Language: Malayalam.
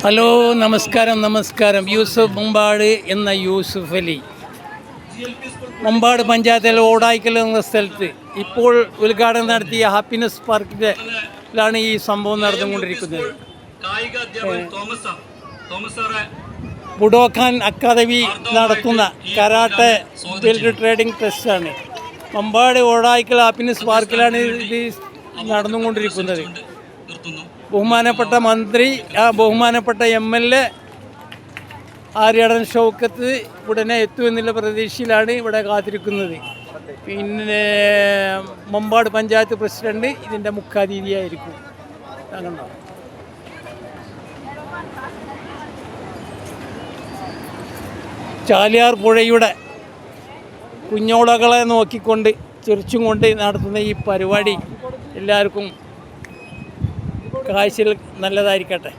ഹലോ, നമസ്കാരം. യൂസഫ് മുമ്പാട് എന്ന യൂസുഫ് അലി, മുമ്പാട് പഞ്ചായത്തിലെ ഓടായിക്കൽ എന്ന സ്ഥലത്ത് ഇപ്പോൾ ഉദ്ഘാടനം നടത്തിയ ഹാപ്പിനെസ് പാർക്കിലാണ് ഈ സംഭവം നടന്നുകൊണ്ടിരിക്കുന്നത്. ബുഡോഖാൻ അക്കാദമി നടത്തുന്ന കരാട്ടെ ബെൽറ്റ് ട്രേഡിംഗ് ടെസ്റ്റാണ്. മുമ്പാട് ഓടായിക്കൽ ഹാപ്പിനെസ് പാർക്കിലാണ് ഇത് നടന്നുകൊണ്ടിരിക്കുന്നത്. ബഹുമാനപ്പെട്ട മന്ത്രി, ബഹുമാനപ്പെട്ട MLA ആര്യാടൻ ഷൗക്കത്ത് ഉടനെ എത്തുമെന്നുള്ള പ്രതീക്ഷയിലാണ് ഇവിടെ കാത്തിരിക്കുന്നത്. പിന്നെ മുമ്പാട് പഞ്ചായത്ത് പ്രസിഡന്റ് ഇതിൻ്റെ മുഖ്യാതിഥിയായിരിക്കും. അങ്ങനെ ചാലിയാർ പുഴയുടെ കുഞ്ഞോളകളെ നോക്കിക്കൊണ്ട് ചിരിച്ചും കൊണ്ട് നടത്തുന്ന ഈ പരിപാടി എല്ലാവർക്കും കാഴ്ചയിൽ നല്ലതായിരിക്കട്ടെ.